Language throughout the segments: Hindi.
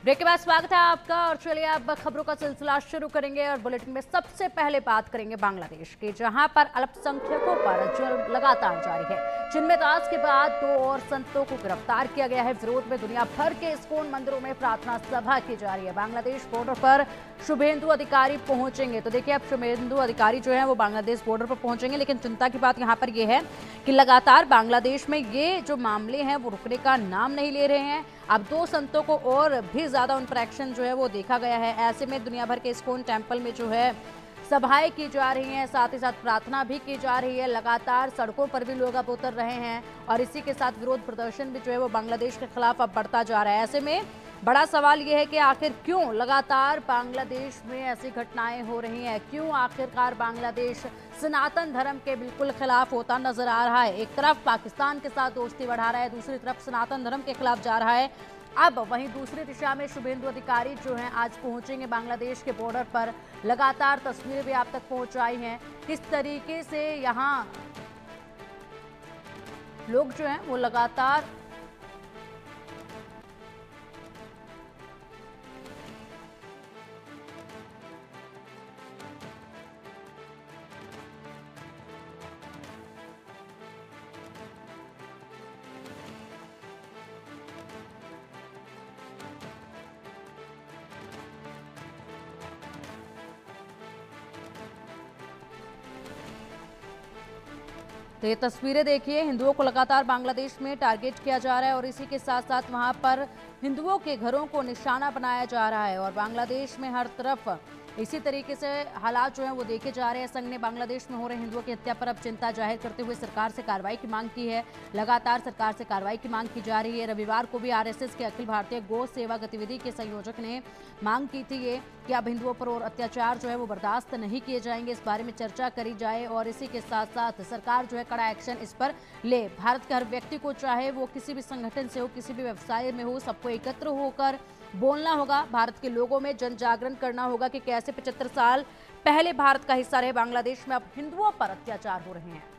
ब्रेक के बाद स्वागत है आपका और चलिए अब खबरों का सिलसिला शुरू करेंगे और बुलेटिन में सबसे पहले बात करेंगे बांग्लादेश की, जहां पर अल्पसंख्यकों पर जुल्म लगातार जारी है। जिनमें दास के बाद 2 और संतों को गिरफ्तार किया गया है। विरोध में दुनिया भर के इस्कॉन मंदिरों में प्रार्थना सभा की जा रही है। बांग्लादेश बॉर्डर पर शुभेंदु अधिकारी पहुंचेंगे, तो देखिए अब शुभेंदु अधिकारी जो है वो बांग्लादेश बॉर्डर पर पहुंचेंगे, लेकिन चिंता की बात यहाँ पर यह है कि लगातार बांग्लादेश में ये जो मामले हैं वो रुकने का नाम नहीं ले रहे हैं। अब 2 संतों को और भी ज्यादा उन पर एक्शन जो है वो देखा गया है। ऐसे में दुनिया भर के इस्कॉन टेम्पल में जो है सभाएं की जा रही हैं, साथ ही साथ प्रार्थना भी की जा रही है। लगातार सड़कों पर भी लोग अब उतर रहे हैं और इसी के साथ विरोध प्रदर्शन भी जो है वो बांग्लादेश के खिलाफ अब बढ़ता जा रहा है। ऐसे में बड़ा सवाल यह है कि आखिर क्यों लगातार बांग्लादेश में ऐसी घटनाएं हो रही हैं, क्यों आखिरकार बांग्लादेश सनातन धर्म के बिल्कुल खिलाफ होता नजर आ रहा है। एक तरफ पाकिस्तान के साथ दोस्ती बढ़ा रहा है, दूसरी तरफ सनातन धर्म के खिलाफ जा रहा है। अब वहीं दूसरी दिशा में शुभेंदु अधिकारी जो हैं आज पहुंचेंगे बांग्लादेश के बॉर्डर पर। लगातार तस्वीरें भी आप तक पहुंचाई हैं किस तरीके से यहाँ लोग जो हैं वो लगातार तो ये तस्वीरें देखिए, हिंदुओं को लगातार बांग्लादेश में टारगेट किया जा रहा है और इसी के साथ साथ वहां पर हिंदुओं के घरों को निशाना बनाया जा रहा है और बांग्लादेश में हर तरफ इसी तरीके से हालात जो हैं वो देखे जा रहे हैं। संघ ने बांग्लादेश में हो रहे हिंदुओं की हत्या पर अब चिंता जाहिर करते हुए सरकार से कार्रवाई की मांग की है। लगातार सरकार से कार्रवाई की मांग की जा रही है। रविवार को भी आरएसएस के अखिल भारतीय गौ सेवा गतिविधि के संयोजक ने मांग की थी ये कि अब हिंदुओं पर और अत्याचार जो है वो बर्दाश्त नहीं किए जाएंगे। इस बारे में चर्चा करी जाए और इसी के साथ साथ सरकार जो है कड़ा एक्शन इस पर ले। भारत के हर व्यक्ति को, चाहे वो किसी भी संगठन से हो, किसी भी व्यवसाय में हो, सबको एकत्र होकर बोलना होगा। भारत के लोगों में जन जागरण करना होगा कि कैसे 75 साल पहले भारत का हिस्सा रहे बांग्लादेश में अब हिंदुओं पर अत्याचार हो रहे हैं।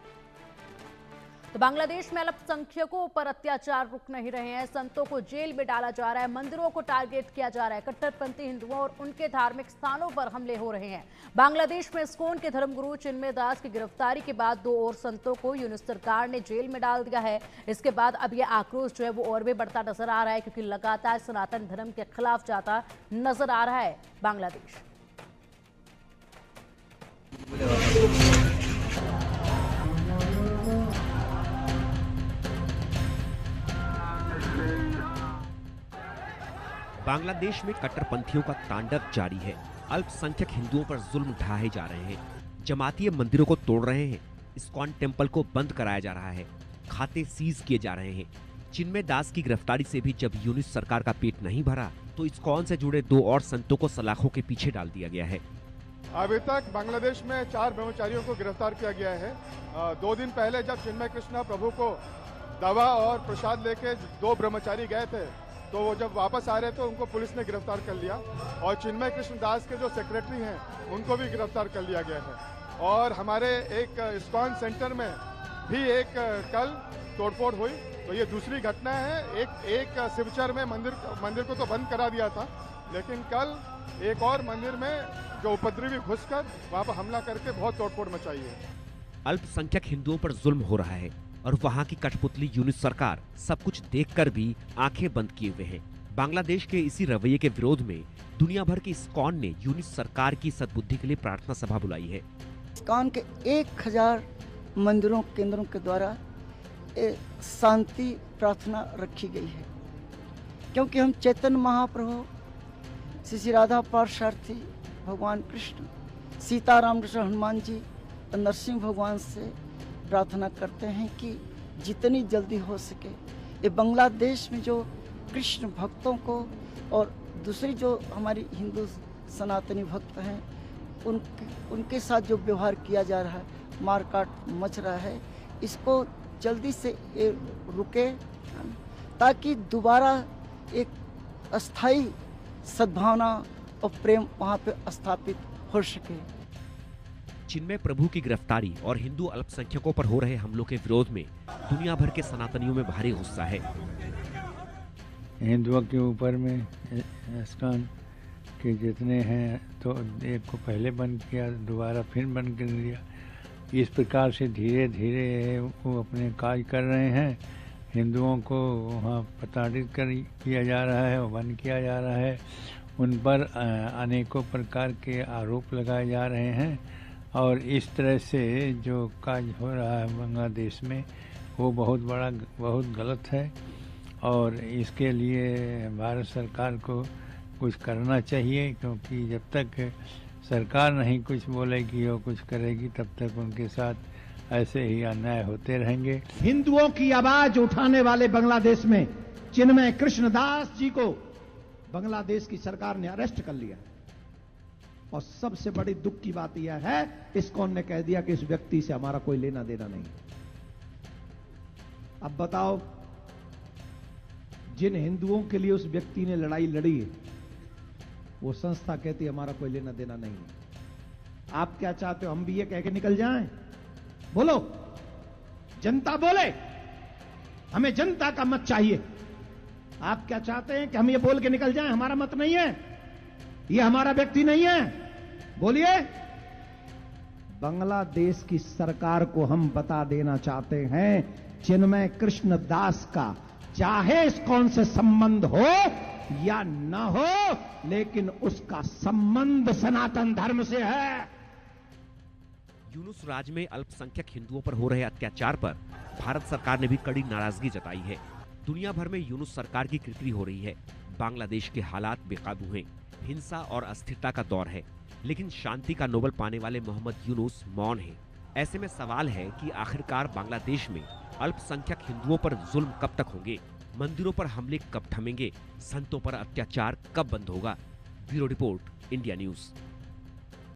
तो बांग्लादेश में अल्पसंख्यकों पर अत्याचार रुक नहीं रहे हैं। संतों को जेल में डाला जा रहा है, मंदिरों को टारगेट किया जा रहा है, कट्टरपंथी हिंदुओं और उनके धार्मिक स्थानों पर हमले हो रहे हैं। बांग्लादेश में इस्कॉन के धर्मगुरु चिन्मय दास की गिरफ्तारी के बाद 2 और संतों को यूनिस सरकार ने जेल में डाल दिया है। इसके बाद अब यह आक्रोश जो है वो और भी बढ़ता नजर आ रहा है, क्योंकि लगातार सनातन धर्म के खिलाफ जाता नजर आ रहा है बांग्लादेश। बांग्लादेश में कट्टरपंथियों का तांडव जारी है। अल्पसंख्यक हिंदुओं पर जुल्म ढाए जा रहे हैं, जमातीय मंदिरों को तोड़ रहे हैं, इस्कॉन टेम्पल को बंद कराया जा रहा है, खाते सीज किए जा रहे हैं। चिन्मय दास की गिरफ्तारी से भी जब यूनिस सरकार का पेट नहीं भरा तो इस्कॉन से जुड़े 2 और संतों को सलाखों के पीछे डाल दिया गया है। अभी तक बांग्लादेश में 4 ब्रह्मचारियों को गिरफ्तार किया गया है। 2 दिन पहले जब चिन्मय कृष्णा प्रभु को दवा और प्रसाद लेके 2 ब्रह्मचारी गए थे, तो वो जब वापस आ रहे थे उनको पुलिस ने गिरफ्तार कर लिया और चिन्मय कृष्ण दास के जो सेक्रेटरी हैं उनको भी गिरफ्तार कर लिया गया है। और हमारे एक इस्कॉन सेंटर में भी एक कल तोड़फोड़ हुई, तो ये दूसरी घटना है। एक शिवचर में मंदिर को तो बंद करा दिया था, लेकिन कल एक और मंदिर में जो उपद्रवी घुसकर वहां पर हमला करके बहुत तोड़फोड़ मचाई है। अल्पसंख्यक हिंदुओं पर जुल्म हो रहा है और वहाँ की कठपुतली यूनिस सरकार सब कुछ देखकर भी आंखें बंद किए हुए है। बांग्लादेश के इसी रवैये के विरोध में दुनिया भर की इस्कॉन ने यूनिस सरकार की सद्बुद्धि के लिए प्रार्थना सभा बुलाई है। इस्कॉन के 1000 मंदिरों केंद्रों के द्वारा शांति प्रार्थना रखी गई है, क्योंकि हम चैतन्य महाप्रभु, श्री राधा पार्षार्थी, भगवान कृष्ण, सीताराम कृष्ण, हनुमान जी और नरसिंह भगवान से प्रार्थना करते हैं कि जितनी जल्दी हो सके ये बांग्लादेश में जो कृष्ण भक्तों को और दूसरी जो हमारी हिंदू सनातनी भक्त हैं उनके साथ जो व्यवहार किया जा रहा है, मारकाट मच रहा है, इसको जल्दी से रुके ताकि दोबारा एक अस्थाई सद्भावना और प्रेम वहाँ पे स्थापित हो सके। चिन्मय प्रभु की गिरफ्तारी और हिंदू अल्पसंख्यकों पर हो रहे हमलों के विरोध में दुनिया भर के सनातनियों में भारी गुस्सा है। हिंदुओं के ऊपर में इस्कॉन के जितने हैं, तो एक को पहले बंद किया, दोबारा फिर बंद कर दिया। इस प्रकार से धीरे धीरे वो अपने कार्य कर रहे हैं। हिंदुओं को वहाँ प्रताड़ित किया जा रहा है और बंद किया जा रहा है। उन पर अनेकों प्रकार के आरोप लगाए जा रहे हैं और इस तरह से जो कार्य हो रहा है बांग्लादेश में वो बहुत गलत है और इसके लिए भारत सरकार को कुछ करना चाहिए, क्योंकि जब तक सरकार नहीं कुछ बोलेगी और कुछ करेगी तब तक उनके साथ ऐसे ही अन्याय होते रहेंगे। हिंदुओं की आवाज उठाने वाले बांग्लादेश में चिन्मय कृष्णदास जी को बांग्लादेश की सरकार ने अरेस्ट कर लिया और सबसे बड़ी दुख की बात यह है इस्कॉन ने कह दिया कि इस व्यक्ति से हमारा कोई लेना देना नहीं। अब बताओ, जिन हिंदुओं के लिए उस व्यक्ति ने लड़ाई लड़ी है वो संस्था कहती है हमारा कोई लेना देना नहीं है। आप क्या चाहते हो, हम भी ये कह के निकल जाएं? बोलो, जनता बोले, हमें जनता का मत चाहिए। आप क्या चाहते हैं कि हम ये बोल के निकल जाएं हमारा मत नहीं है, ये हमारा व्यक्ति नहीं है? बोलिए। बांग्लादेश की सरकार को हम बता देना चाहते हैं, चिन्मय कृष्ण दास का चाहे इस्कॉन से संबंध हो या न हो, लेकिन उसका संबंध सनातन धर्म से है। यूनुस राज में अल्पसंख्यक हिंदुओं पर हो रहे अत्याचार पर भारत सरकार ने भी कड़ी नाराजगी जताई है। दुनिया भर में यूनुस सरकार की किरकिरी हो रही है। बांग्लादेश के हालात बेकाबू हैं, हिंसा और अस्थिरता का दौर है, लेकिन शांति का नोबेल पाने वाले मोहम्मद यूनुस मौन हैं। ऐसे में सवाल है कि आखिरकार बांग्लादेश में अल्पसंख्यक हिंदुओं पर जुल्म कब तक होंगे, मंदिरों पर हमले कब थमेंगे, संतों पर अत्याचार कब बंद होगा। Bureau report, India news.